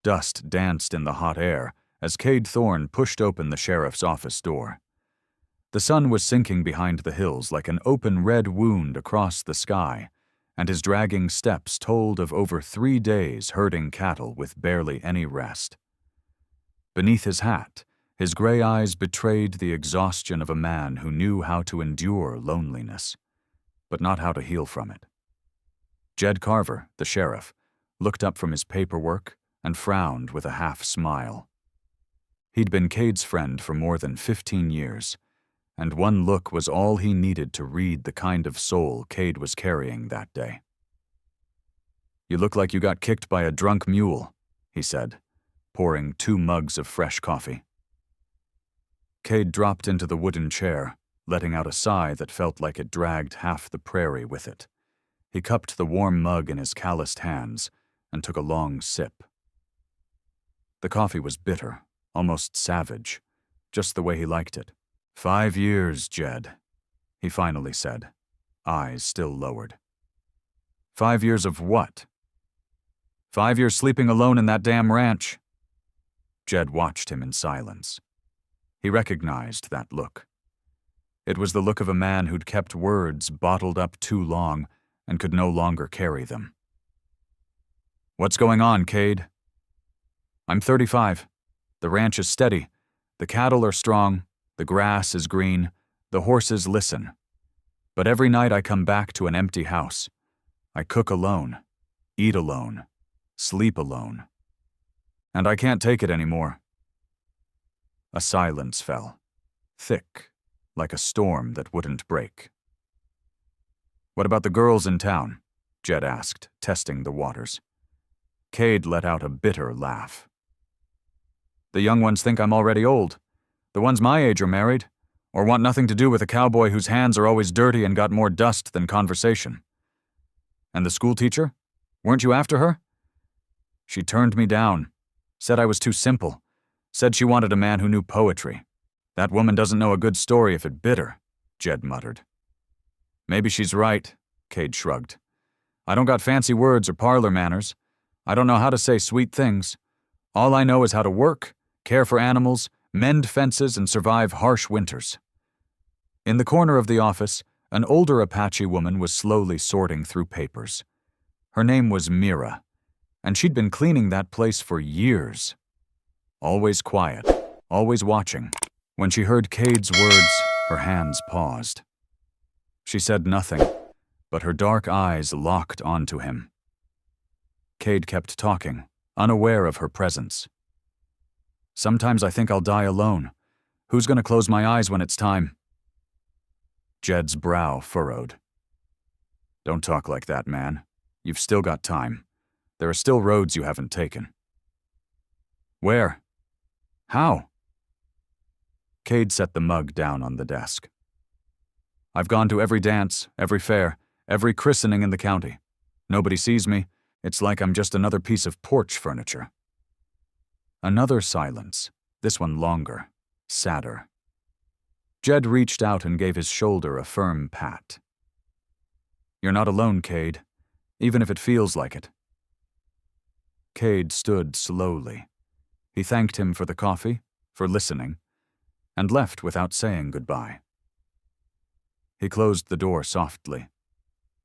Dust danced in the hot air as Cade Thorne pushed open the sheriff's office door. The sun was sinking behind the hills like an open red wound across the sky, and his dragging steps told of over 3 days herding cattle with barely any rest. Beneath his hat, his gray eyes betrayed the exhaustion of a man who knew how to endure loneliness, but not how to heal from it. Jed Carver, the sheriff, looked up from his paperwork and frowned with a half-smile. He'd been Cade's friend for more than 15 years, and one look was all he needed to read the kind of soul Cade was carrying that day. "You look like you got kicked by a drunk mule," he said, pouring 2 mugs of fresh coffee. Cade dropped into the wooden chair, letting out a sigh that felt like it dragged half the prairie with it. He cupped the warm mug in his calloused hands and took a long sip. The coffee was bitter, almost savage, just the way he liked it. "5 years, Jed," he finally said, eyes still lowered. "5 years of what?" "5 years sleeping alone in that damn ranch." Jed watched him in silence. He recognized that look. It was the look of a man who'd kept words bottled up too long and could no longer carry them. "What's going on, Cade?" "I'm 35. The ranch is steady. The cattle are strong. The grass is green. The horses listen. But every night I come back to an empty house. I cook alone, eat alone, sleep alone. And I can't take it anymore." A silence fell, thick, like a storm that wouldn't break. "What about the girls in town?" Jed asked, testing the waters. Cade let out a bitter laugh. "The young ones think I'm already old. The ones my age are married, or want nothing to do with a cowboy whose hands are always dirty and got more dust than conversation. And the school teacher? Weren't you after her? She turned me down, said I was too simple, said she wanted a man who knew poetry. That woman doesn't know a good story if it bit her," Jed muttered. "Maybe she's right," Cade shrugged. "I don't got fancy words or parlor manners. I don't know how to say sweet things. All I know is how to work, care for animals, mend fences, and survive harsh winters." In the corner of the office, an older Apache woman was slowly sorting through papers. Her name was Mira, and she'd been cleaning that place for years. Always quiet, always watching. When she heard Cade's words, her hands paused. She said nothing, but her dark eyes locked onto him. Cade kept talking, unaware of her presence. "Sometimes I think I'll die alone. Who's going to close my eyes when it's time?" Jed's brow furrowed. "Don't talk like that, man. You've still got time. There are still roads you haven't taken." "Where? How?" Cade set the mug down on the desk. "I've gone to every dance, every fair, every christening in the county. Nobody sees me. It's like I'm just another piece of porch furniture." Another silence, this one longer, sadder. Jed reached out and gave his shoulder a firm pat. "You're not alone, Cade, even if it feels like it." Cade stood slowly. He thanked him for the coffee, for listening, and left without saying goodbye. He closed the door softly.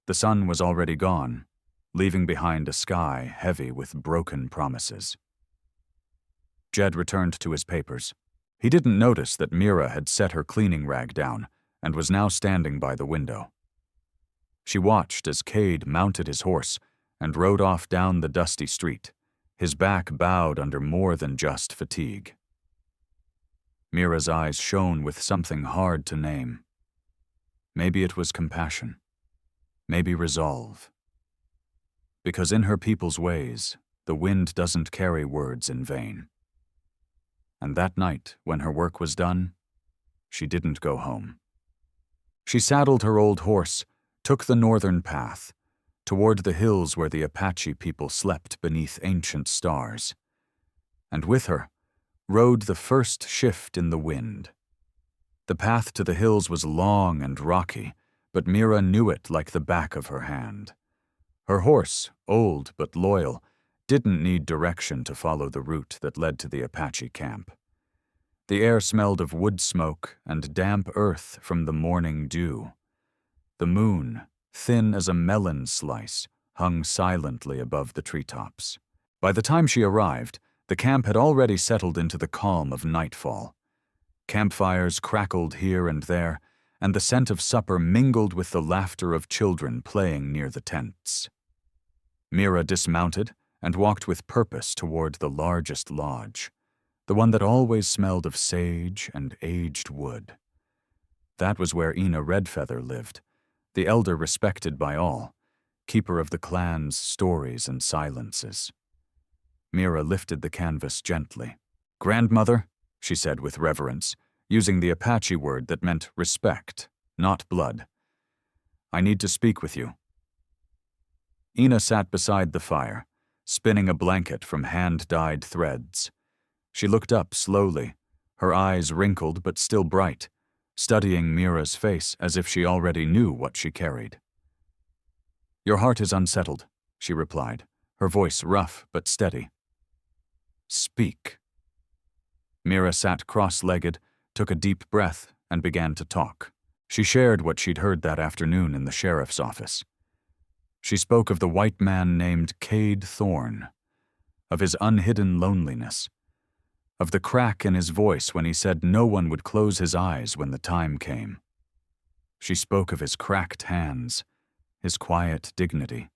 The sun was already gone, leaving behind a sky heavy with broken promises. Jed returned to his papers. He didn't notice that Mira had set her cleaning rag down and was now standing by the window. She watched as Cade mounted his horse and rode off down the dusty street, his back bowed under more than just fatigue. Mira's eyes shone with something hard to name. Maybe it was compassion. Maybe resolve. Because in her people's ways, the wind doesn't carry words in vain. And that night, when her work was done, she didn't go home. She saddled her old horse, took the northern path, toward the hills where the Apache people slept beneath ancient stars. And with her, rode the first shift in the wind. The path to the hills was long and rocky, but Mira knew it like the back of her hand. Her horse, old but loyal, didn't need direction to follow the route that led to the Apache camp. The air smelled of wood smoke and damp earth from the morning dew. The moon, thin as a melon slice, hung silently above the treetops. By the time she arrived, the camp had already settled into the calm of nightfall. Campfires crackled here and there, and the scent of supper mingled with the laughter of children playing near the tents. Mira dismounted and walked with purpose toward the largest lodge, the one that always smelled of sage and aged wood. That was where Ina Redfeather lived, the elder respected by all, keeper of the clan's stories and silences. Mira lifted the canvas gently. "Grandmother," she said with reverence, using the Apache word that meant respect, not blood. "I need to speak with you." Ina sat beside the fire, spinning a blanket from hand-dyed threads. She looked up slowly, her eyes wrinkled but still bright, studying Mira's face as if she already knew what she carried. "Your heart is unsettled," she replied, her voice rough but steady. "Speak." Mira sat cross-legged, took a deep breath, and began to talk. She shared what she'd heard that afternoon in the sheriff's office. She spoke of the white man named Cade Thorne, of his unhidden loneliness, of the crack in his voice when he said no one would close his eyes when the time came. She spoke of his cracked hands, his quiet dignity,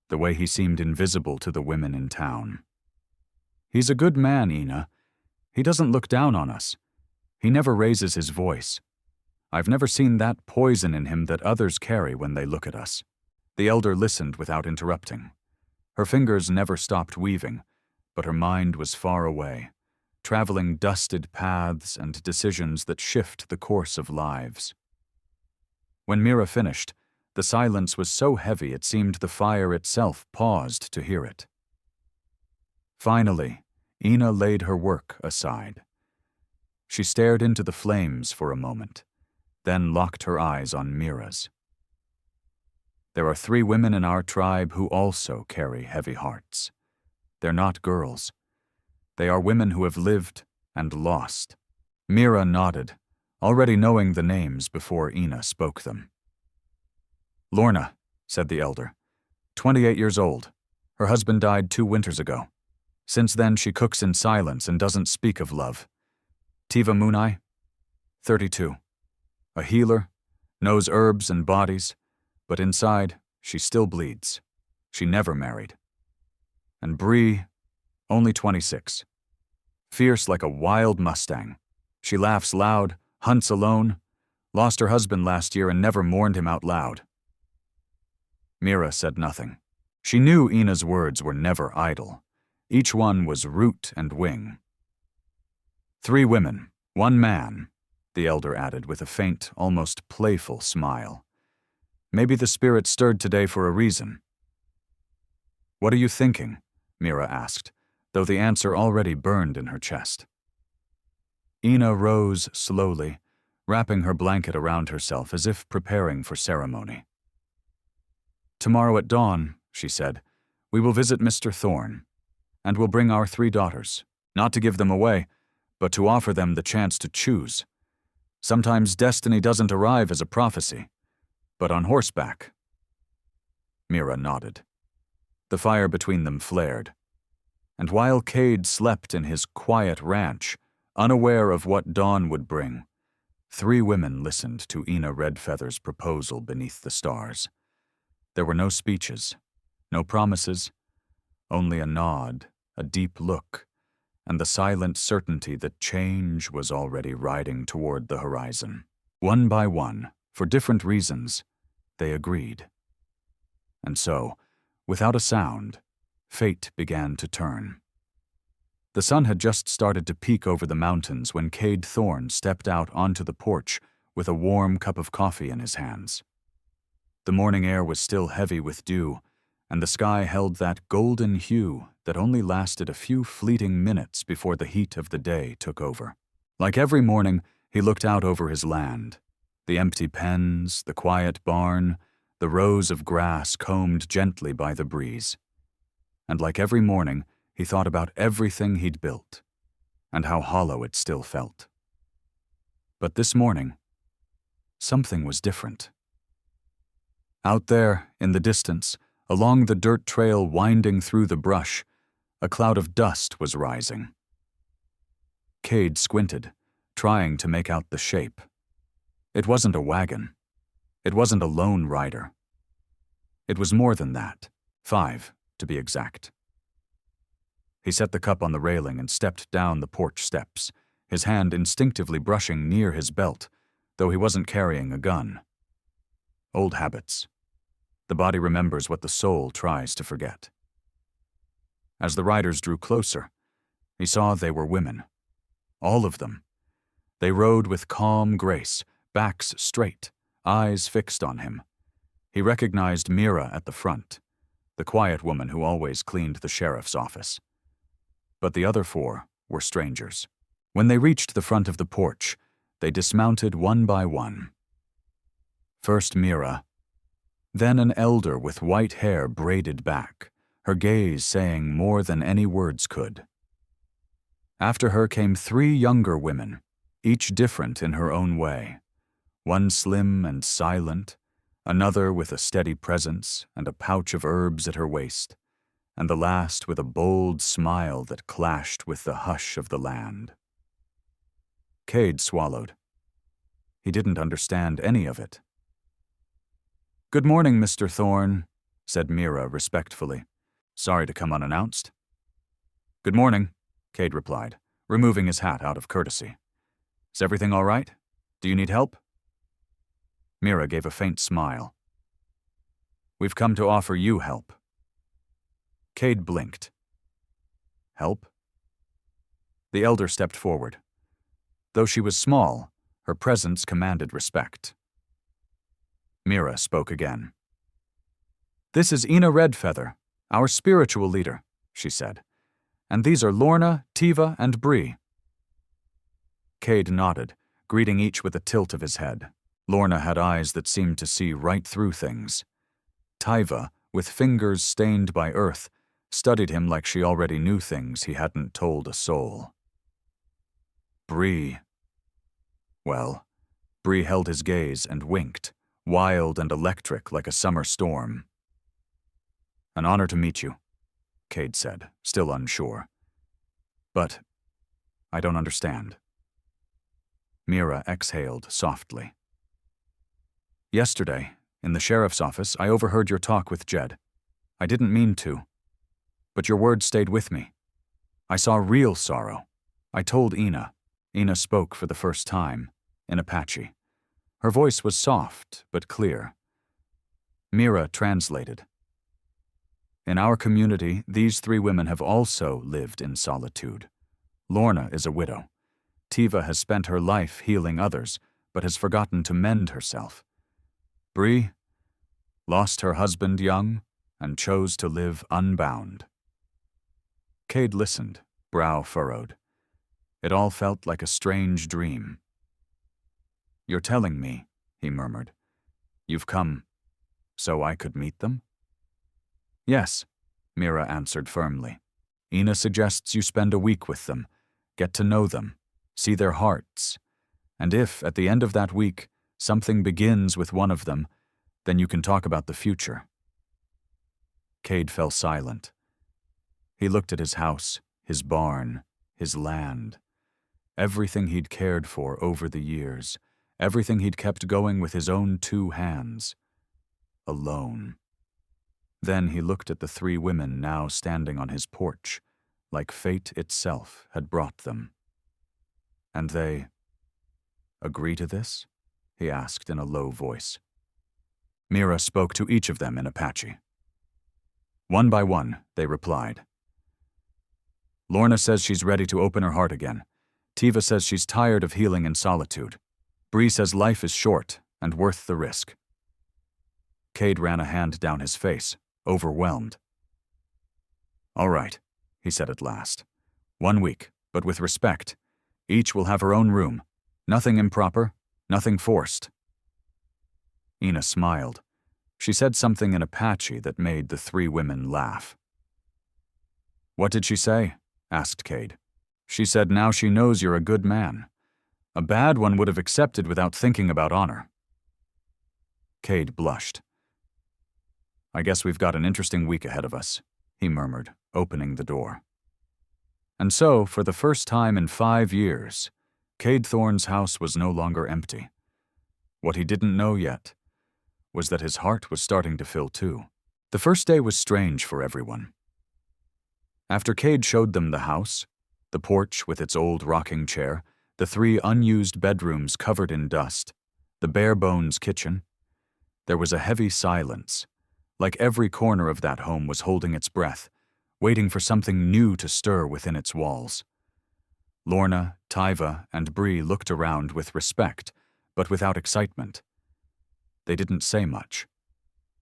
the way he seemed invisible to the women in town. "He's a good man, Ina. He doesn't look down on us. He never raises his voice. I've never seen that poison in him that others carry when they look at us." The elder listened without interrupting. Her fingers never stopped weaving, but her mind was far away, traveling dusted paths and decisions that shift the course of lives. When Mira finished, the silence was so heavy it seemed the fire itself paused to hear it. Finally, Ina laid her work aside. She stared into the flames for a moment, then locked her eyes on Mira's. "There are 3 women in our tribe who also carry heavy hearts. They're not girls. They are women who have lived and lost." Mira nodded, already knowing the names before Ina spoke them. "Lorna," said the elder, 28 years old. Her husband died 2 winters ago. Since then, she cooks in silence and doesn't speak of love. Tiva Munai, 32. A healer, knows herbs and bodies, but inside, she still bleeds. She never married. And Bree, only 26. Fierce like a wild Mustang. She laughs loud, hunts alone, lost her husband last year and never mourned him out loud. Mira said nothing. She knew Ina's words were never idle. Each one was root and wing. 3 women, 1 man, the elder added with a faint, almost playful smile. Maybe the spirit stirred today for a reason. "What are you thinking?" Mira asked, though the answer already burned in her chest. Ina rose slowly, wrapping her blanket around herself as if preparing for ceremony. "Tomorrow at dawn," she said, "we will visit Mr. Thorne, and we'll bring our 3 daughters, not to give them away, but to offer them the chance to choose. Sometimes destiny doesn't arrive as a prophecy, but on horseback." Mira nodded. The fire between them flared. And while Cade slept in his quiet ranch, unaware of what dawn would bring, 3 women listened to Ina Redfeather's proposal beneath the stars. There were no speeches, no promises, only a nod, a deep look, and the silent certainty that change was already riding toward the horizon. One by one, for different reasons, they agreed. And so, without a sound, fate began to turn. The sun had just started to peek over the mountains when Cade Thorne stepped out onto the porch with a warm cup of coffee in his hands. The morning air was still heavy with dew, and the sky held that golden hue that only lasted a few fleeting minutes before the heat of the day took over. Like every morning, he looked out over his land, the empty pens, the quiet barn, the rows of grass combed gently by the breeze. and like every morning, he thought about everything he'd built, and how hollow it still felt. But this morning, something was different. Out there, in the distance, along the dirt trail winding through the brush, a cloud of dust was rising. Cade squinted, trying to make out the shape. It wasn't a wagon. It wasn't a lone rider. It was more than that, 5, to be exact. He set the cup on the railing and stepped down the porch steps, his hand instinctively brushing near his belt, though he wasn't carrying a gun. Old habits. The body remembers what the soul tries to forget. As the riders drew closer, he saw they were women. All of them. They rode with calm grace, backs straight, eyes fixed on him. He recognized Mira at the front, the quiet woman who always cleaned the sheriff's office. But the other 4 were strangers. When they reached the front of the porch, they dismounted one by one. First Mira, then an elder with white hair braided back, her gaze saying more than any words could. After her came 3 younger women, each different in her own way. One slim and silent, another with a steady presence and a pouch of herbs at her waist, and the last with a bold smile that clashed with the hush of the land. Cade swallowed. He didn't understand any of it. "Good morning, Mr. Thorne," said Mira respectfully. "Sorry to come unannounced." "Good morning," Cade replied, removing his hat out of courtesy. "Is everything all right? Do you need help?" Mira gave a faint smile. "We've come to offer you help." Cade blinked. "Help?" The elder stepped forward. Though she was small, her presence commanded respect. Mira spoke again. "This is Ina Redfeather, our spiritual leader," she said. "And these are Lorna, Tiva, and Bree." Cade nodded, greeting each with a tilt of his head. Lorna had eyes that seemed to see right through things. Tiva, with fingers stained by earth, studied him like she already knew things he hadn't told a soul. Bree. Well, Bree held his gaze and winked, wild and electric like a summer storm. "An honor to meet you," Cade said, still unsure. "But I don't understand." Mira exhaled softly. "Yesterday, in the sheriff's office, I overheard your talk with Jed. I didn't mean to. But your words stayed with me. I saw real sorrow. I told Ina. Ina spoke for the first time, in Apache. Her voice was soft, but clear. Mira translated. In our community, these 3 women have also lived in solitude. Lorna is a widow. Tiva has spent her life healing others, but has forgotten to mend herself. Bree lost her husband young and chose to live unbound." Cade listened, brow furrowed. It all felt like a strange dream. "You're telling me," he murmured, "you've come so I could meet them?" "Yes," Mira answered firmly. "Ina suggests you spend a week with them, get to know them, see their hearts, and if, at the end of that week, something begins with one of them, then you can talk about the future." Cade fell silent. He looked at his house, his barn, his land, everything he'd cared for over the years, everything he'd kept going with his own 2 hands. Alone. Then he looked at the 3 women now standing on his porch, like fate itself had brought them. "And they agree to this?" he asked in a low voice. Mira spoke to each of them in Apache. One by one, they replied. "Lorna says she's ready to open her heart again. Tiva says she's tired of healing in solitude. Bree says life is short and worth the risk." Cade ran a hand down his face, overwhelmed. "All right," he said at last. "1 week, but with respect. Each will have her own room. Nothing improper, nothing forced." Ina smiled. She said something in Apache that made the 3 women laugh. "What did she say?" asked Cade. "She said now she knows you're a good man. A bad one would have accepted without thinking about honor." Cade blushed. "I guess we've got an interesting week ahead of us," he murmured, opening the door. And so, for the first time in 5 years, Cade Thorne's house was no longer empty. What he didn't know yet was that his heart was starting to fill too. The first day was strange for everyone. After Cade showed them the house, the porch with its old rocking chair, the 3 unused bedrooms covered in dust, the bare-bones kitchen, there was a heavy silence, like every corner of that home was holding its breath, waiting for something new to stir within its walls. Lorna, Tiva, and Bree looked around with respect, but without excitement. They didn't say much.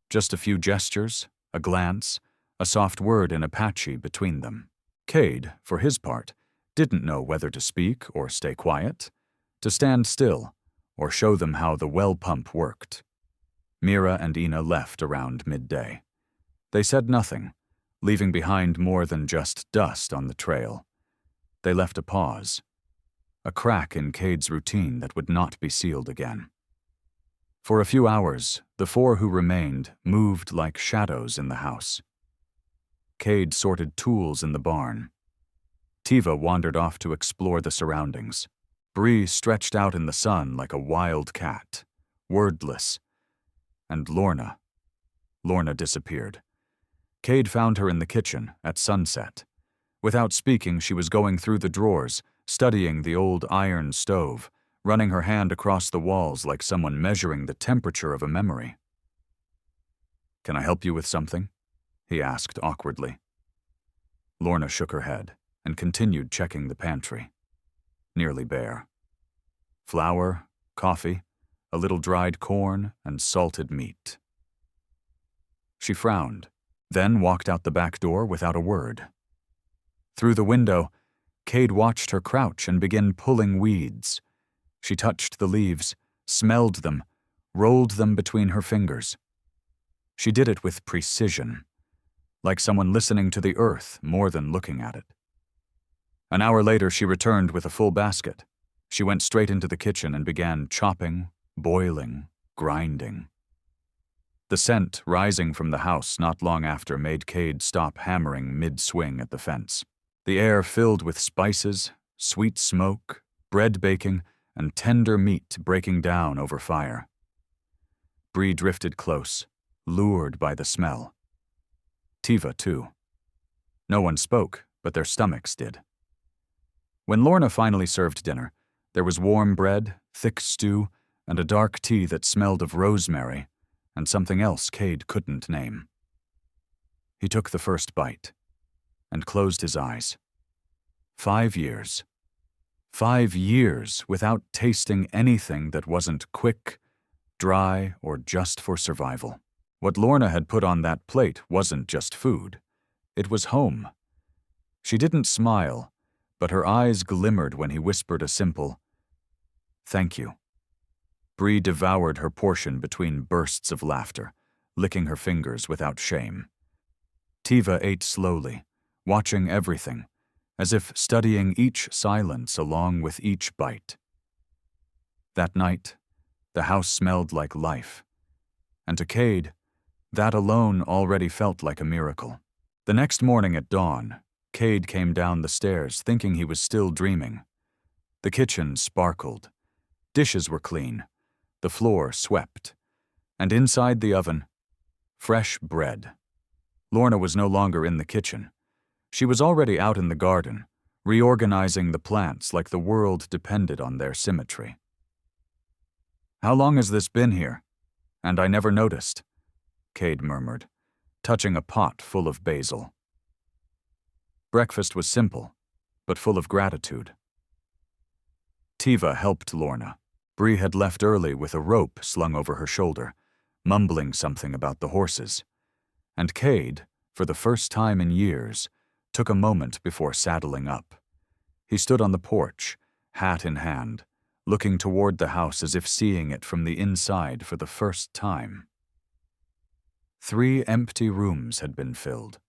Just a few gestures, a glance, a soft word in Apache between them. Cade, for his part, didn't know whether to speak or stay quiet, to stand still, or show them how the well pump worked. Mira and Ina left around midday. They said nothing, leaving behind more than just dust on the trail. They left a pause, a crack in Cade's routine that would not be sealed again. For a few hours, the 4 who remained moved like shadows in the house. Cade sorted tools in the barn. Tiva wandered off to explore the surroundings. Bree stretched out in the sun like a wild cat, wordless. And Lorna disappeared. Cade found her in the kitchen at sunset. Without speaking, she was going through the drawers, studying the old iron stove, running her hand across the walls like someone measuring the temperature of a memory. "Can I help you with something?" he asked awkwardly. Lorna shook her head and continued checking the pantry. Nearly bare. Flour, coffee, a little dried corn, and salted meat. She frowned, then walked out the back door without a word. Through the window, Cade watched her crouch and begin pulling weeds. She touched the leaves, smelled them, rolled them between her fingers. She did it with precision, like someone listening to the earth more than looking at it. An hour later, she returned with a full basket. She went straight into the kitchen and began chopping, boiling, grinding. The scent rising from the house not long after made Cade stop hammering mid-swing at the fence. The air filled with spices, sweet smoke, bread baking, and tender meat breaking down over fire. Bree drifted close, lured by the smell. Tiva, too. No one spoke, but their stomachs did. When Lorna finally served dinner, there was warm bread, thick stew, and a dark tea that smelled of rosemary, and something else Cade couldn't name. He took the first bite, and closed his eyes. 5 years. 5 years without tasting anything that wasn't quick, dry, or just for survival. What Lorna had put on that plate wasn't just food. It was home. She didn't smile, but her eyes glimmered when he whispered a simple, "Thank you." Bree devoured her portion between bursts of laughter, licking her fingers without shame. Tiva ate slowly, watching everything, as if studying each silence along with each bite. That night, the house smelled like life, and to Cade, that alone already felt like a miracle. The next morning at dawn, Cade came down the stairs thinking he was still dreaming. The kitchen sparkled. Dishes were clean. The floor swept. And inside the oven, fresh bread. Lorna was no longer in the kitchen. She was already out in the garden, reorganizing the plants like the world depended on their symmetry. "How long has this been here? And I never noticed," Cade murmured, touching a pot full of basil. Breakfast was simple, but full of gratitude. Tiva helped Lorna. Bree had left early with a rope slung over her shoulder, mumbling something about the horses. And Cade, for the first time in years, took a moment before saddling up. He stood on the porch, hat in hand, looking toward the house as if seeing it from the inside for the first time. 3 empty rooms had been filled.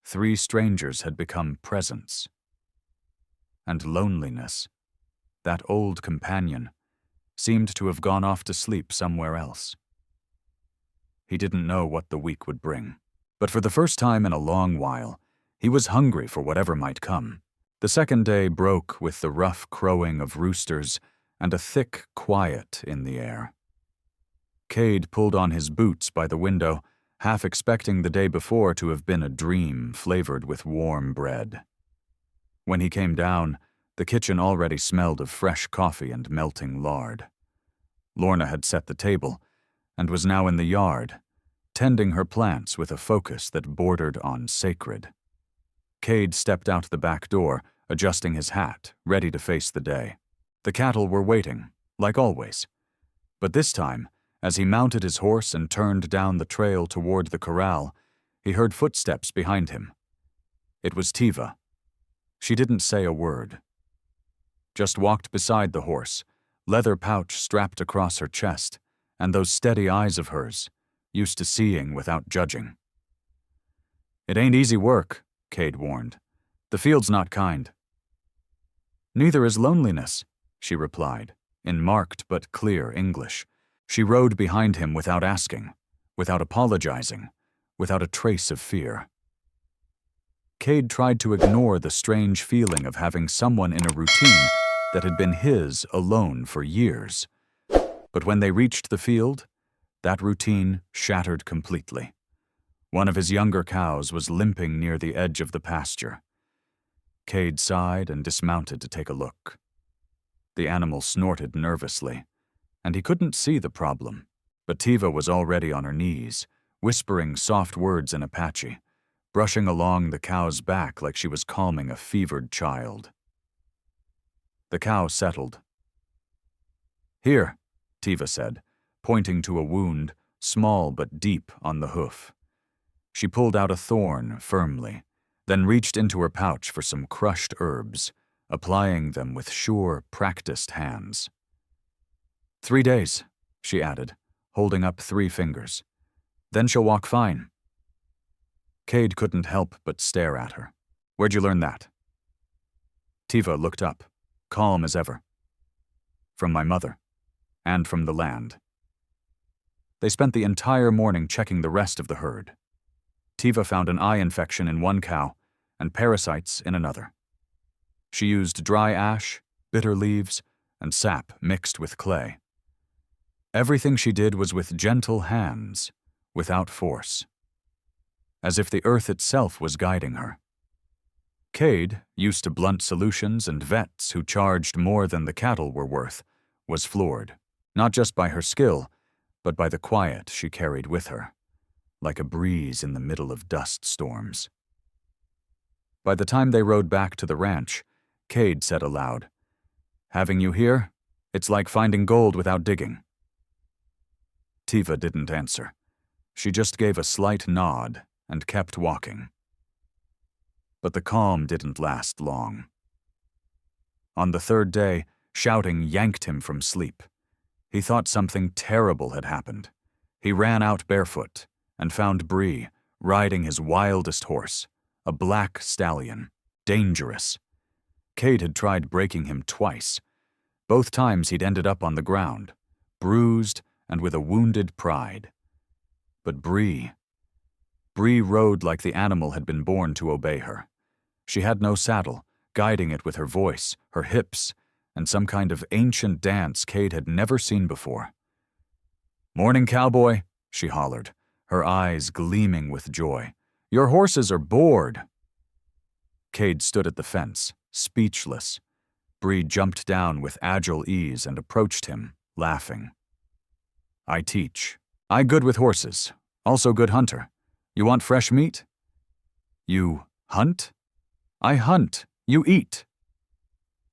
3 strangers had become presents. And loneliness, that old companion, seemed to have gone off to sleep somewhere else. He didn't know what the week would bring, but for the first time in a long while, he was hungry for whatever might come. The second day broke with the rough crowing of roosters and a thick quiet in the air. Cade pulled on his boots by the window, half expecting the day before to have been a dream flavored with warm bread. When he came down, the kitchen already smelled of fresh coffee and melting lard. Lorna had set the table and was now in the yard, tending her plants with a focus that bordered on sacred. Cade stepped out the back door, adjusting his hat, ready to face the day. The cattle were waiting, like always. But this time, as he mounted his horse and turned down the trail toward the corral, he heard footsteps behind him. It was Tiva. She didn't say a word. Just walked beside the horse, leather pouch strapped across her chest, and those steady eyes of hers, used to seeing without judging. "It ain't easy work," Cade warned. "The field's not kind." "Neither is loneliness," she replied, in marked but clear English. She rode behind him without asking, without apologizing, without a trace of fear. Cade tried to ignore the strange feeling of having someone in a routine that had been his alone for years. But when they reached the field, that routine shattered completely. One of his younger cows was limping near the edge of the pasture. Cade sighed and dismounted to take a look. The animal snorted nervously, and he couldn't see the problem. But Tiva was already on her knees, whispering soft words in Apache, brushing along the cow's back like she was calming a fevered child. The cow settled. "Here," Tiva said, pointing to a wound, small but deep on the hoof. She pulled out a thorn firmly, then reached into her pouch for some crushed herbs, applying them with sure, practiced hands. 3 days, she added, holding up 3 fingers. Then she'll walk fine. Cade couldn't help but stare at her. "Where'd you learn that?" Tiva looked up, calm as ever. "From my mother, and from the land." They spent the entire morning checking the rest of the herd. Tiva found an eye infection in one cow and parasites in another. She used dry ash, bitter leaves, and sap mixed with clay. Everything she did was with gentle hands, without force, as if the earth itself was guiding her. Cade, used to blunt solutions and vets who charged more than the cattle were worth, was floored, not just by her skill, but by the quiet she carried with her, like a breeze in the middle of dust storms. By the time they rode back to the ranch, Cade said aloud, "Having you here, it's like finding gold without digging." Tiva didn't answer. She just gave a slight nod and kept walking. But the calm didn't last long. On the 3rd day, shouting yanked him from sleep. He thought something terrible had happened. He ran out barefoot and found Bree riding his wildest horse, a black stallion, dangerous. Cade had tried breaking him twice. Both times he'd ended up on the ground, bruised and with a wounded pride. But Bree rode like the animal had been born to obey her. She had no saddle, guiding it with her voice, her hips, and some kind of ancient dance Cade had never seen before. "Morning, Cowboy," she hollered, her eyes gleaming with joy. "Your horses are bored." Cade stood at the fence, speechless. Bree jumped down with agile ease and approached him, laughing. "I teach. I good with horses, also good hunter. You want fresh meat?" "You hunt?" "I hunt. You eat."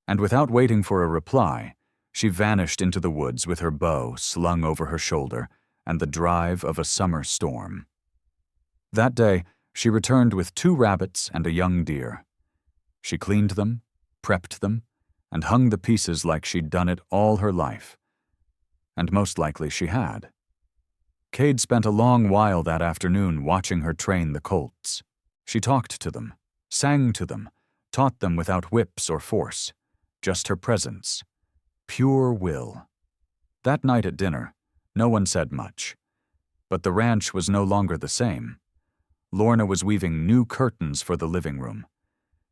And without waiting for a reply, she vanished into the woods with her bow slung over her shoulder and the drive of a summer storm. That day, she returned with 2 rabbits and a young deer. She cleaned them, prepped them, and hung the pieces like she'd done it all her life. And most likely she had. Cade spent a long while that afternoon watching her train the colts. She talked to them, sang to them, taught them without whips or force, just her presence, pure will. That night at dinner, no one said much. But the ranch was no longer the same. Lorna was weaving new curtains for the living room.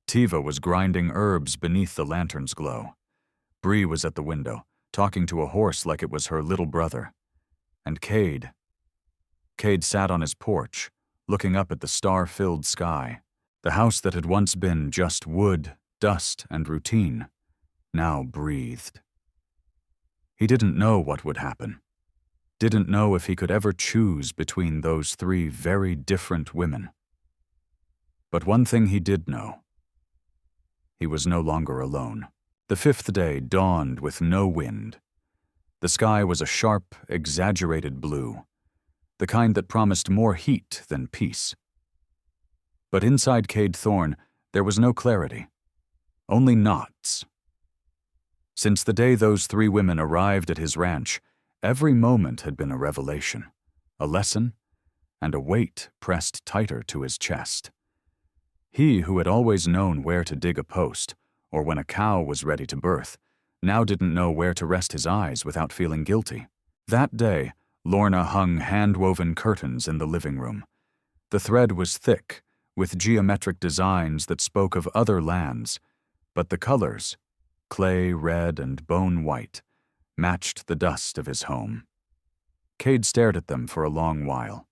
Tiva was grinding herbs beneath the lantern's glow. Bree was at the window, talking to a horse like it was her little brother. And Cade sat on his porch, looking up at the star-filled sky. The house that had once been just wood, dust, and routine, now breathed. He didn't know what would happen. Didn't know if he could ever choose between those three very different women. But one thing he did know. He was no longer alone. The fifth day dawned with no wind. The sky was a sharp, exaggerated blue, the kind that promised more heat than peace. But inside Cade Thorne, there was no clarity, only knots. Since the day those three women arrived at his ranch, every moment had been a revelation, a lesson, and a weight pressed tighter to his chest. He who had always known where to dig a post, or when a cow was ready to birth, now didn't know where to rest his eyes without feeling guilty. That day, Lorna hung hand-woven curtains in the living room. The thread was thick, with geometric designs that spoke of other lands, but the colors, clay red and bone white, matched the dust of his home. Cade stared at them for a long while,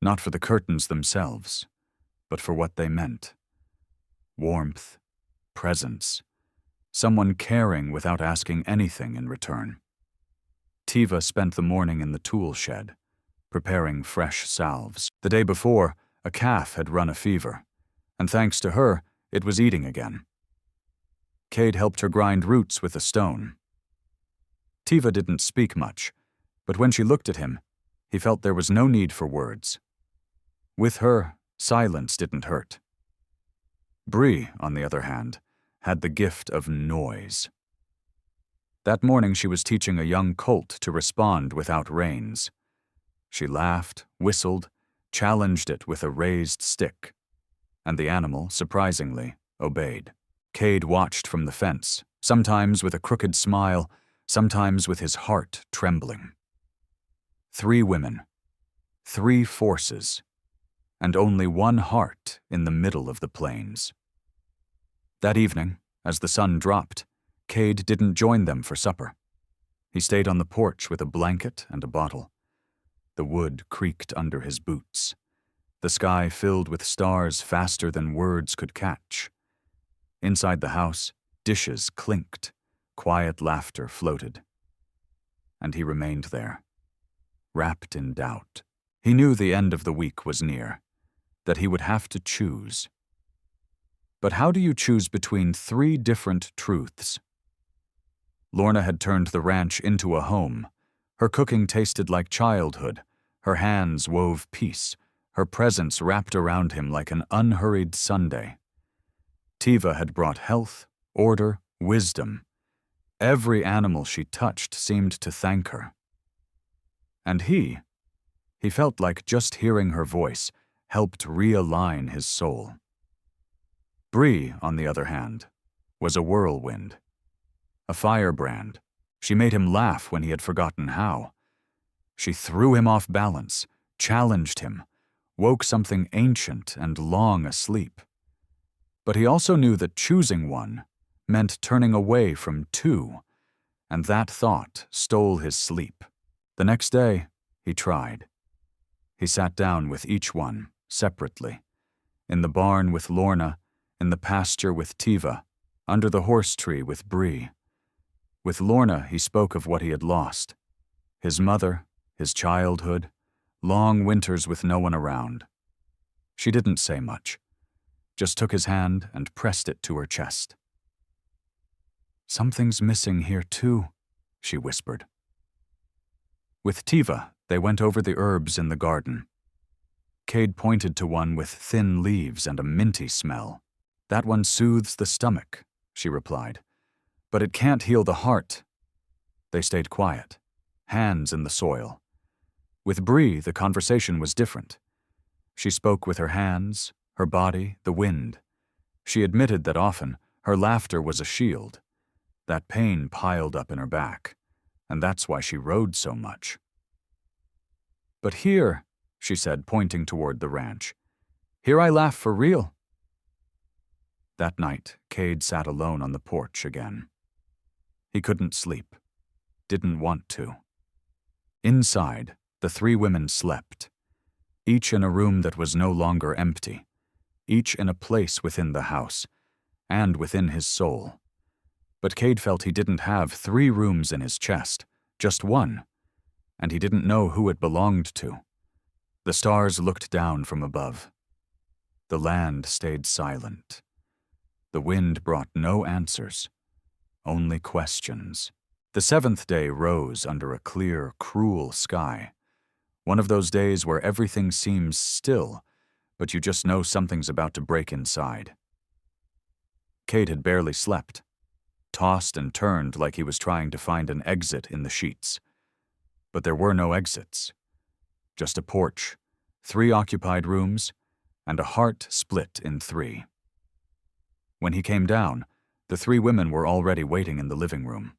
not for the curtains themselves, but for what they meant. Warmth, presence, someone caring without asking anything in return. Tiva spent the morning in the tool shed, preparing fresh salves. The day before, a calf had run a fever, and thanks to her, it was eating again. Cade helped her grind roots with a stone. Tiva didn't speak much, but when she looked at him, he felt there was no need for words. With her, silence didn't hurt. Bree, on the other hand, had the gift of noise. That morning she was teaching a young colt to respond without reins. She laughed, whistled, challenged it with a raised stick, and the animal, surprisingly, obeyed. Cade watched from the fence, sometimes with a crooked smile, sometimes with his heart trembling. 3 women, 3 forces, and only one heart in the middle of the plains. That evening, as the sun dropped, Cade didn't join them for supper. He stayed on the porch with a blanket and a bottle. The wood creaked under his boots. The sky filled with stars faster than words could catch. Inside the house, dishes clinked, quiet laughter floated. And he remained there, wrapped in doubt. He knew the end of the week was near, that he would have to choose. But how do you choose between 3 different truths? Lorna had turned the ranch into a home. Her cooking tasted like childhood. Her hands wove peace. Her presence wrapped around him like an unhurried Sunday. Tiva had brought health, order, wisdom. Every animal she touched seemed to thank her. And he felt like just hearing her voice helped realign his soul. Bree, on the other hand, was a whirlwind, a firebrand. She made him laugh when he had forgotten how. She threw him off balance, challenged him, woke something ancient and long asleep. But he also knew that choosing one meant turning away from 2, and that thought stole his sleep. The next day, he tried. He sat down with each one, separately, in the barn with Lorna, in the pasture with Tiva, under the horse tree with Bree. With Lorna, he spoke of what he had lost. His mother, his childhood, long winters with no one around. She didn't say much, just took his hand and pressed it to her chest. "Something's missing here too," she whispered. With Tiva, they went over the herbs in the garden. Cade pointed to one with thin leaves and a minty smell. "That one soothes the stomach," she replied. "But it can't heal the heart." They stayed quiet, hands in the soil. With Bree, the conversation was different. She spoke with her hands, her body the wind. She admitted that often her laughter was a shield. That pain piled up in her back, and that's why she rode so much. "But here," she said, pointing toward the ranch, "here I laugh for real." That night, Cade sat alone on the porch again. He couldn't sleep. Didn't want to. Inside, the three women slept, each in a room that was no longer empty, each in a place within the house, and within his soul. But Cade felt he didn't have 3 rooms in his chest, just one, and he didn't know who it belonged to. The stars looked down from above. The land stayed silent. The wind brought no answers, only questions. The 7th day rose under a clear, cruel sky. One of those days where everything seems still, but you just know something's about to break inside. Cade had barely slept, tossed and turned like he was trying to find an exit in the sheets. But there were no exits. Just a porch, 3 occupied rooms, and a heart split in 3. When he came down, the 3 women were already waiting in the living room.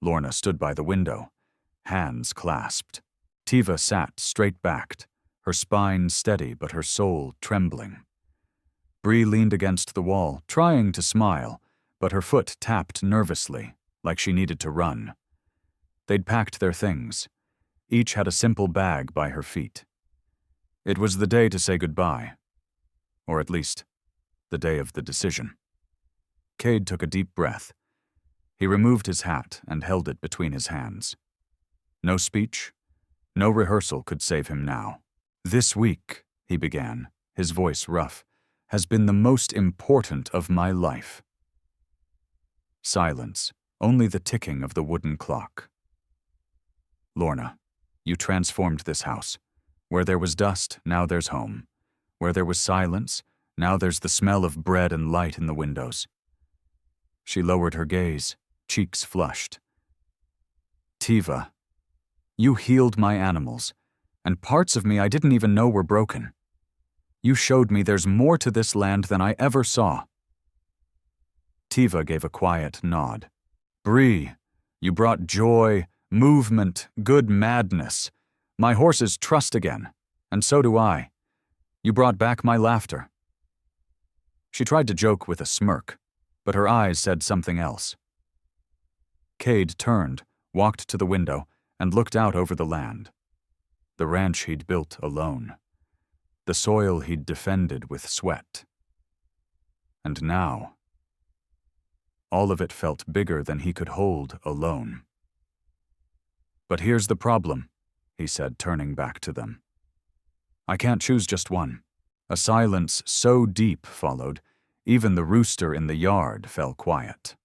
Lorna stood by the window, hands clasped. Tiva sat straight-backed, her spine steady but her soul trembling. Bree leaned against the wall, trying to smile, but her foot tapped nervously, like she needed to run. They'd packed their things. Each had a simple bag by her feet. It was the day to say goodbye. Or at least, the day of the decision. Cade took a deep breath. He removed his hat and held it between his hands. No speech, no rehearsal could save him now. "This week," he began, his voice rough, "has been the most important of my life." Silence, only the ticking of the wooden clock. "Lorna, you transformed this house. Where there was dust, now there's home. Where there was silence, now there's the smell of bread and light in the windows." She lowered her gaze, cheeks flushed. "Tiva, you healed my animals, and parts of me I didn't even know were broken. You showed me there's more to this land than I ever saw." Tiva gave a quiet nod. "Bree, you brought joy, movement, good madness. My horses trust again, and so do I. You brought back my laughter." She tried to joke with a smirk, but her eyes said something else. Cade turned, walked to the window, and looked out over the land. The ranch he'd built alone. The soil he'd defended with sweat. And now, all of it felt bigger than he could hold alone. "But here's the problem," he said, turning back to them. "I can't choose just one." A silence so deep followed, even the rooster in the yard fell quiet.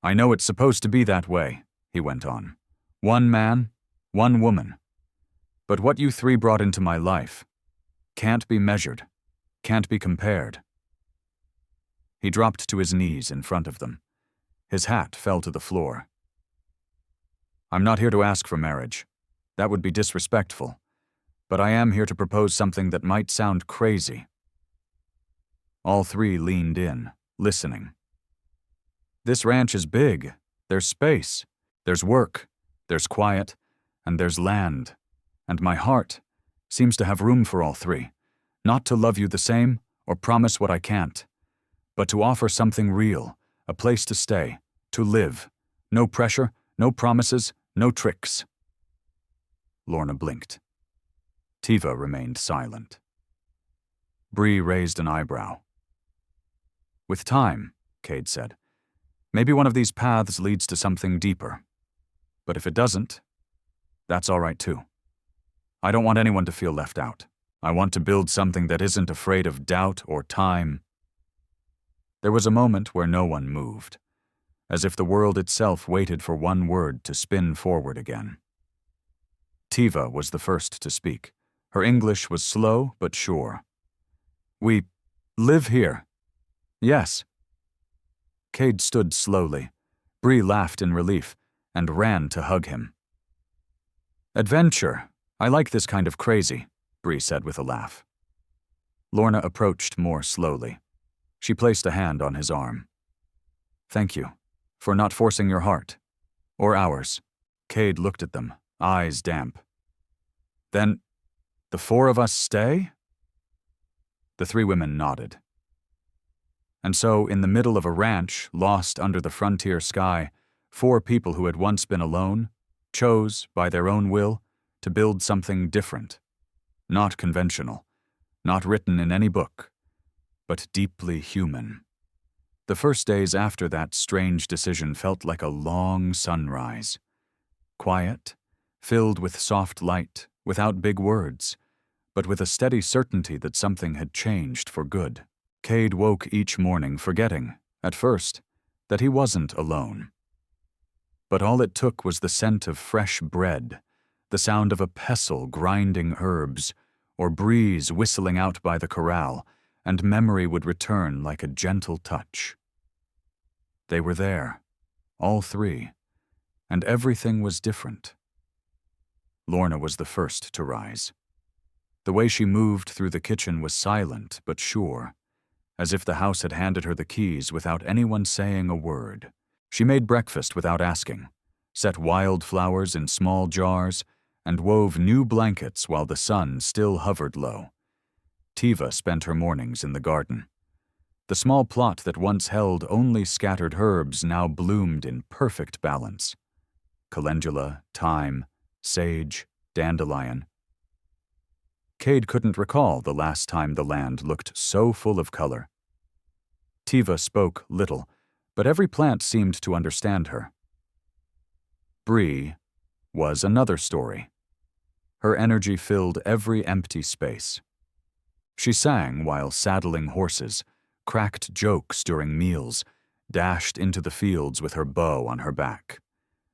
"I know it's supposed to be that way," he went on. "One man, one woman. But what you 3 brought into my life can't be measured, can't be compared." He dropped to his knees in front of them. His hat fell to the floor. "I'm not here to ask for marriage. That would be disrespectful. But I am here to propose something that might sound crazy." All 3 leaned in, listening. "This ranch is big. There's space. There's work. There's quiet. And there's land. And my heart seems to have room for all 3. Not to love you the same or promise what I can't, but to offer something real, a place to stay, to live. No pressure, no promises, no tricks." Lorna blinked. Tiva remained silent. Bree raised an eyebrow. "With time," Cade said, "maybe one of these paths leads to something deeper. But if it doesn't, that's all right too. I don't want anyone to feel left out. I want to build something that isn't afraid of doubt or time." There was a moment where no one moved, as if the world itself waited for one word to spin forward again. Tiva was the first to speak. Her English was slow but sure. "We live here." "Yes." Cade stood slowly. Bree laughed in relief and ran to hug him. "Adventure. I like this kind of crazy," Bree said with a laugh. Lorna approached more slowly. She placed a hand on his arm. "Thank you for not forcing your heart. Or ours." Cade looked at them, eyes damp. "Then, the four of us stay?" The three women nodded. And so, in the middle of a ranch, lost under the frontier sky, four people who had once been alone chose, by their own will, to build something different. Not conventional, not written in any book, but deeply human. The first days after that strange decision felt like a long sunrise. Quiet, filled with soft light, without big words, but with a steady certainty that something had changed for good. Cade woke each morning forgetting, at first, that he wasn't alone. But all it took was the scent of fresh bread, the sound of a pestle grinding herbs, or breeze whistling out by the corral, and memory would return like a gentle touch. They were there, all three, and everything was different. Lorna was the first to rise. The way she moved through the kitchen was silent but sure, as if the house had handed her the keys without anyone saying a word. She made breakfast without asking, set wildflowers in small jars, and wove new blankets while the sun still hovered low. Tiva spent her mornings in the garden. The small plot that once held only scattered herbs now bloomed in perfect balance. Calendula, thyme, sage, dandelion. Cade couldn't recall the last time the land looked so full of color. Tiva spoke little, but every plant seemed to understand her. Bree was another story. Her energy filled every empty space. She sang while saddling horses, cracked jokes during meals, dashed into the fields with her bow on her back.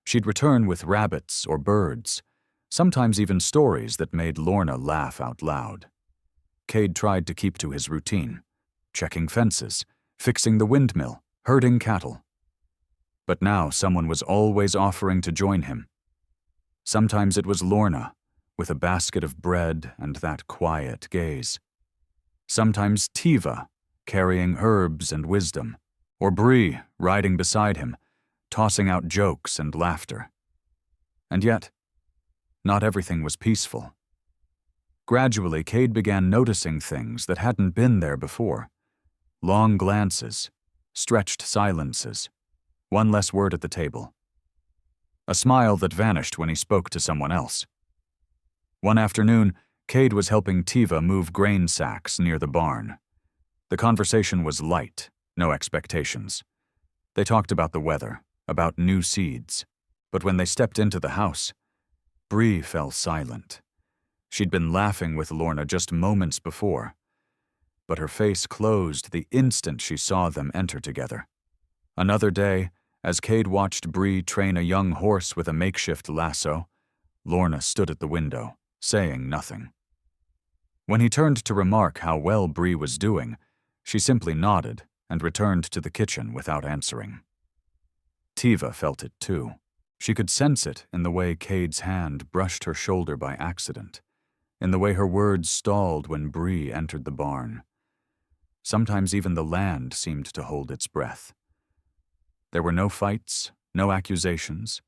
She'd return with rabbits or birds, sometimes even stories that made Lorna laugh out loud. Cade tried to keep to his routine, checking fences, fixing the windmill, herding cattle. But now someone was always offering to join him. Sometimes it was Lorna, with a basket of bread and that quiet gaze. Sometimes Tiva, carrying herbs and wisdom, or Bree riding beside him, tossing out jokes and laughter. And yet, not everything was peaceful. Gradually, Cade began noticing things that hadn't been there before. Long glances, stretched silences, one less word at the table. A smile that vanished when he spoke to someone else. One afternoon, Cade was helping Tiva move grain sacks near the barn. The conversation was light, no expectations. They talked about the weather, about new seeds. But when they stepped into the house, Bree fell silent. She'd been laughing with Lorna just moments before, but her face closed the instant she saw them enter together. Another day, as Cade watched Bree train a young horse with a makeshift lasso, Lorna stood at the window, saying nothing. When he turned to remark how well Bree was doing, she simply nodded and returned to the kitchen without answering. Tiva felt it too. She could sense it in the way Cade's hand brushed her shoulder by accident, in the way her words stalled when Bree entered the barn. Sometimes even the land seemed to hold its breath. There were no fights, no accusations,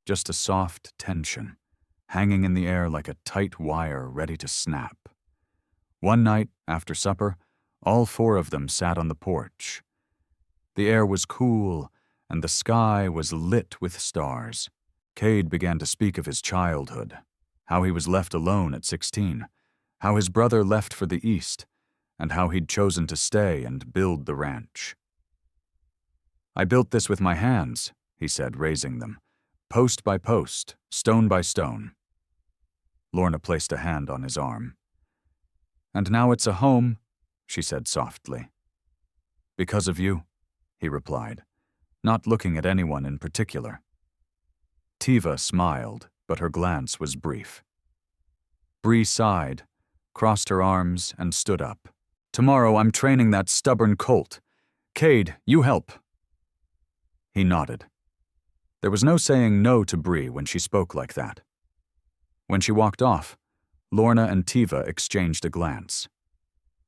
just a soft tension, hanging in the air like a tight wire ready to snap. One night, after supper, all four of them sat on the porch. The air was cool, and the sky was lit with stars. Cade began to speak of his childhood, how he was left alone at 16, how his brother left for the east, and how he'd chosen to stay and build the ranch. "I built this with my hands," he said, raising them, "post by post, stone by stone." Lorna placed a hand on his arm. "And now it's a home," she said softly. "Because of you," he replied, not looking at anyone in particular. Tiva smiled, but her glance was brief. Bree sighed, crossed her arms, and stood up. "Tomorrow I'm training that stubborn colt. Cade, you help." He nodded. There was no saying no to Bree when she spoke like that. When she walked off, Lorna and Tiva exchanged a glance.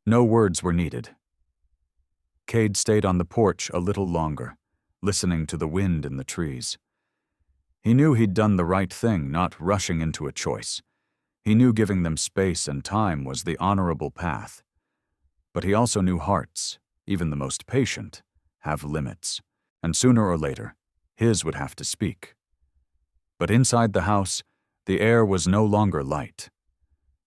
No words were needed. Cade stayed on the porch a little longer, listening to the wind in the trees. He knew he'd done the right thing, not rushing into a choice. He knew giving them space and time was the honorable path. But he also knew hearts, even the most patient, have limits, and sooner or later, his would have to speak. But inside the house, the air was no longer light.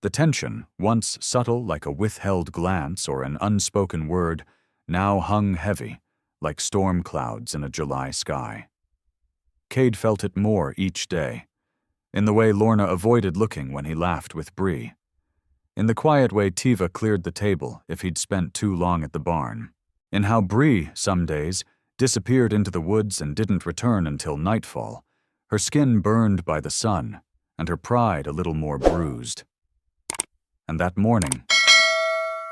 The tension, once subtle like a withheld glance or an unspoken word, now hung heavy, like storm clouds in a July sky. Cade felt it more each day, in the way Lorna avoided looking when he laughed with Bree, in the quiet way Tiva cleared the table if he'd spent too long at the barn, in how Bree, some days, disappeared into the woods and didn't return until nightfall, her skin burned by the sun, and her pride a little more bruised. And that morning,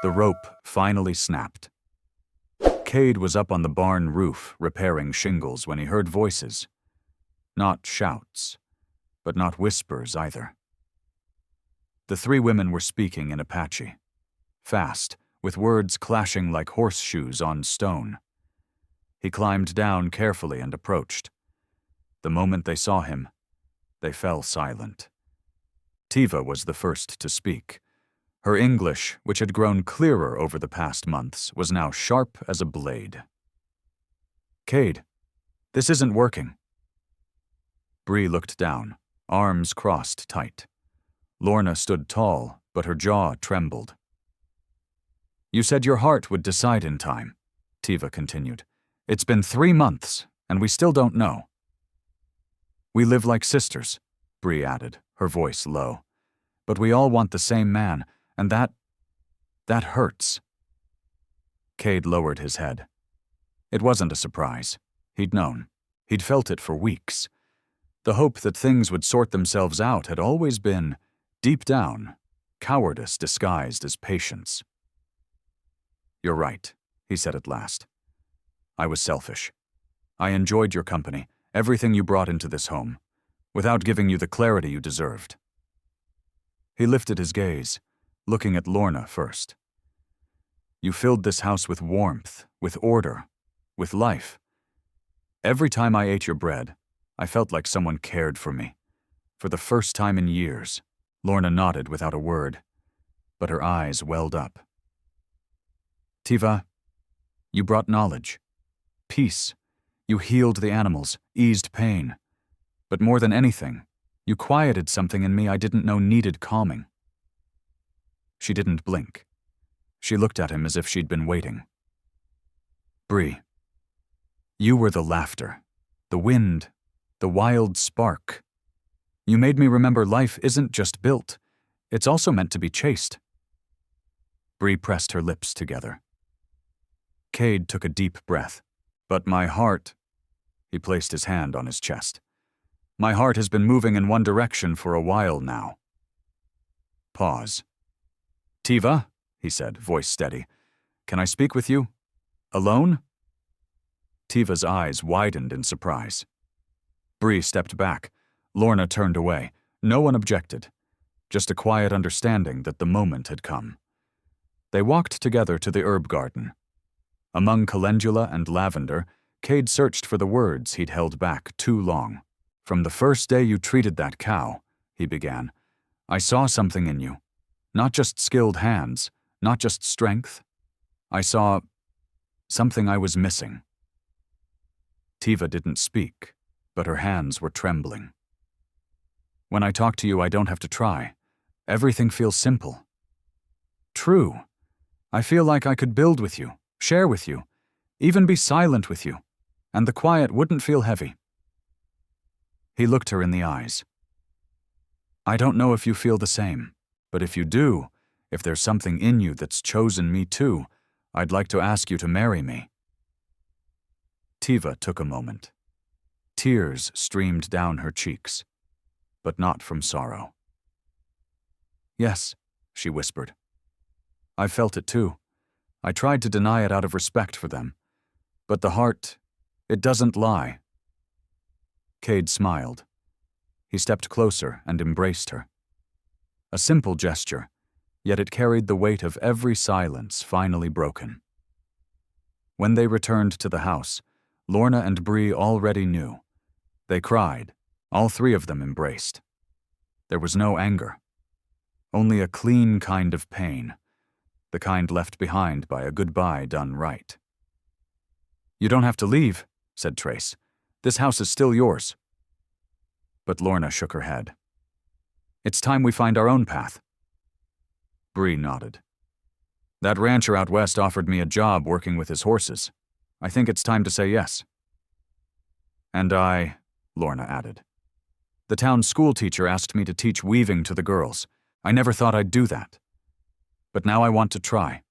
the rope finally snapped. Cade was up on the barn roof repairing shingles when he heard voices. Not shouts, but not whispers either. The three women were speaking in Apache, fast, with words clashing like horseshoes on stone. He climbed down carefully and approached. The moment they saw him, they fell silent. Tiva was the first to speak. Her English, which had grown clearer over the past months, was now sharp as a blade. "Cade, this isn't working." Bree looked down, arms crossed tight. Lorna stood tall, but her jaw trembled. "You said your heart would decide in time," Tiva continued. "It's been 3 months, and we still don't know." "We live like sisters," Bree added, her voice low. "But we all want the same man, and that hurts." Cade lowered his head. It wasn't a surprise. He'd known. He'd felt it for weeks. The hope that things would sort themselves out had always been, deep down, cowardice disguised as patience. "You're right," he said at last. "I was selfish. I enjoyed your company, everything you brought into this home, without giving you the clarity you deserved." He lifted his gaze, looking at Lorna first. "You filled this house with warmth, with order, with life. Every time I ate your bread, I felt like someone cared for me. For the first time in years." Lorna nodded without a word, but her eyes welled up. "Tiva, you brought knowledge, peace. You healed the animals, eased pain. But more than anything, you quieted something in me I didn't know needed calming." She didn't blink. She looked at him as if she'd been waiting. "Bree, you were the laughter, the wind, the wild spark. You made me remember life isn't just built, it's also meant to be chased." Bree pressed her lips together. Cade took a deep breath. "But my heart," he placed his hand on his chest. "My heart has been moving in one direction for a while now." Pause. "Tiva," he said, voice steady, "can I speak with you? Alone?" Tiva's eyes widened in surprise. Bree stepped back. Lorna turned away. No one objected. Just a quiet understanding that the moment had come. They walked together to the herb garden. Among calendula and lavender, Cade searched for the words he'd held back too long. "From the first day you treated that cow," he began, "I saw something in you. Not just skilled hands, not just strength. I saw something I was missing." Tiva didn't speak, but her hands were trembling. "When I talk to you, I don't have to try. Everything feels simple. True. I feel like I could build with you, share with you, even be silent with you, and the quiet wouldn't feel heavy." He looked her in the eyes. "I don't know if you feel the same, but if you do, if there's something in you that's chosen me too, I'd like to ask you to marry me." Tiva took a moment. Tears streamed down her cheeks, but not from sorrow. "Yes," she whispered. "I felt it too. I tried to deny it out of respect for them. But the heart, it doesn't lie." Cade smiled. He stepped closer and embraced her. A simple gesture, yet it carried the weight of every silence finally broken. When they returned to the house, Lorna and Bree already knew. They cried. All three of them embraced. There was no anger. Only a clean kind of pain, the kind left behind by a goodbye done right. "You don't have to leave," said Trace. "This house is still yours." But Lorna shook her head. "It's time we find our own path." Bree nodded. "That rancher out west offered me a job working with his horses. I think it's time to say yes." "And I," Lorna added. "The town school teacher asked me to teach weaving to the girls. I never thought I'd do that. But now I want to try."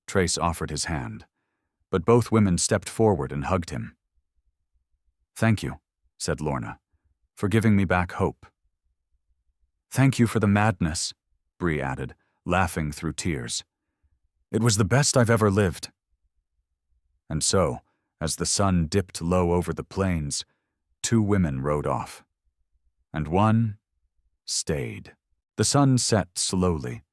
Trace offered his hand, but both women stepped forward and hugged him. "Thank you," said Lorna, "for giving me back hope." "Thank you for the madness," Bree added, laughing through tears. "It was the best I've ever lived." And so, as the sun dipped low over the plains, two women rode off. And one stayed. The sun set slowly,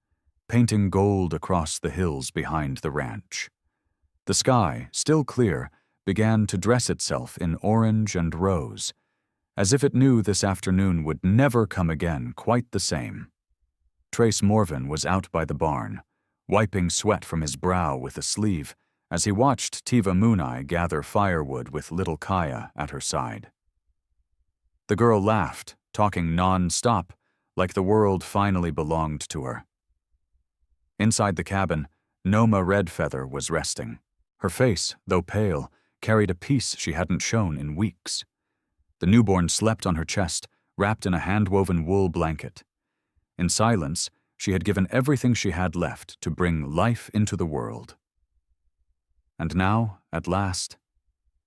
painting gold across the hills behind the ranch. The sky, still clear, began to dress itself in orange and rose, as if it knew this afternoon would never come again quite the same. Trace Morvan was out by the barn, wiping sweat from his brow with a sleeve as he watched Tiva Mooneye gather firewood with little Kaya at her side. The girl laughed, talking non-stop, like the world finally belonged to her. Inside the cabin, Noma Redfeather was resting. Her face, though pale, carried a peace she hadn't shown in weeks. The newborn slept on her chest, wrapped in a hand-woven wool blanket. In silence, she had given everything she had left to bring life into the world. And now, at last,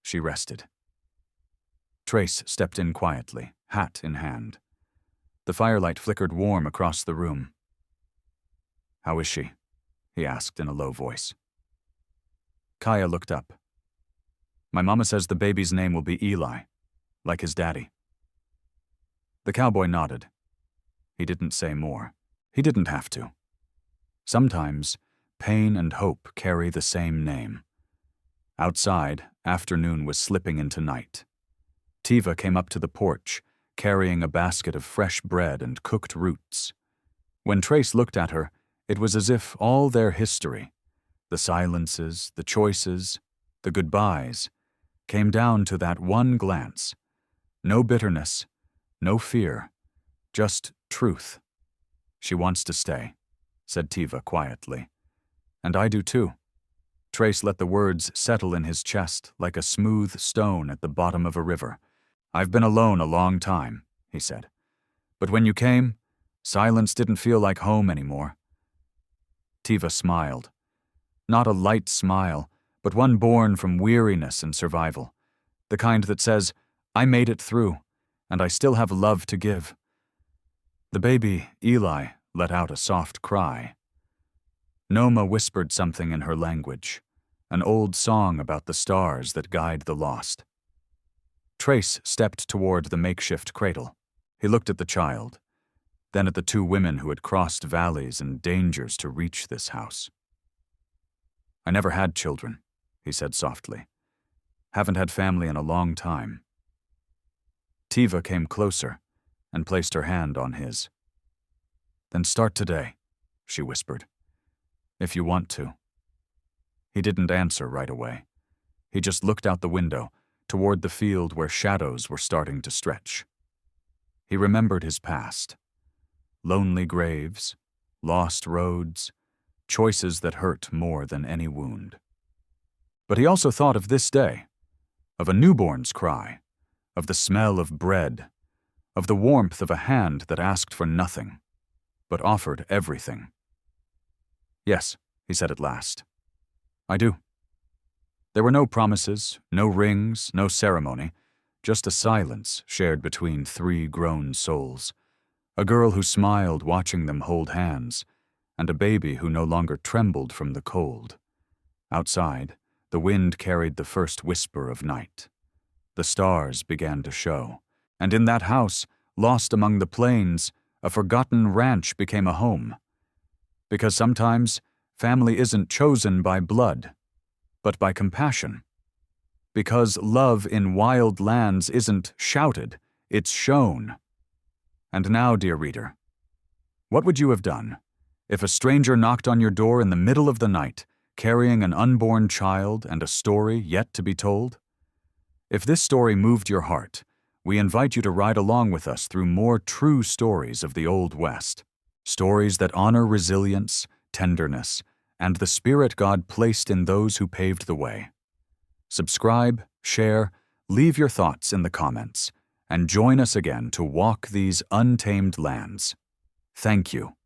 she rested. Trace stepped in quietly, hat in hand. The firelight flickered warm across the room. "How is she?" he asked in a low voice. Kaya looked up. "My mama says the baby's name will be Eli, like his daddy." The cowboy nodded. He didn't say more. He didn't have to. Sometimes, pain and hope carry the same name. Outside, afternoon was slipping into night. Tiva came up to the porch, carrying a basket of fresh bread and cooked roots. When Trace looked at her, it was as if all their history, the silences, the choices, the goodbyes, came down to that one glance. No bitterness, no fear, just truth. "She wants to stay," said Tiva quietly. "And I do too." Trace let the words settle in his chest like a smooth stone at the bottom of a river. "I've been alone a long time," he said. "But when you came, silence didn't feel like home anymore." Tiva smiled. Not a light smile, but one born from weariness and survival. The kind that says, "I made it through, and I still have love to give." The baby, Eli, let out a soft cry. Noma whispered something in her language, an old song about the stars that guide the lost. Trace stepped toward the makeshift cradle. He looked at the child, then at the two women who had crossed valleys and dangers to reach this house. "I never had children," he said softly. "Haven't had family in a long time." Tiva came closer and placed her hand on his. "Then start today," she whispered. "If you want to." He didn't answer right away. He just looked out the window, toward the field where shadows were starting to stretch. He remembered his past. Lonely graves, lost roads, choices that hurt more than any wound. But he also thought of this day, of a newborn's cry, of the smell of bread, of the warmth of a hand that asked for nothing, but offered everything. "Yes," he said at last. "I do." There were no promises, no rings, no ceremony, just a silence shared between three grown souls. A girl who smiled watching them hold hands, and a baby who no longer trembled from the cold. Outside, the wind carried the first whisper of night. The stars began to show, and in that house, lost among the plains, a forgotten ranch became a home, Because sometimes family isn't chosen by blood, but by compassion. Because love in wild lands isn't shouted, it's shown. And now, dear reader, what would you have done if a stranger knocked on your door in the middle of the night, carrying an unborn child and a story yet to be told? If this story moved your heart, we invite you to ride along with us through more true stories of the Old West. Stories that honor resilience, tenderness, and the spirit God placed in those who paved the way. Subscribe, share, leave your thoughts in the comments, and join us again to walk these untamed lands. Thank you.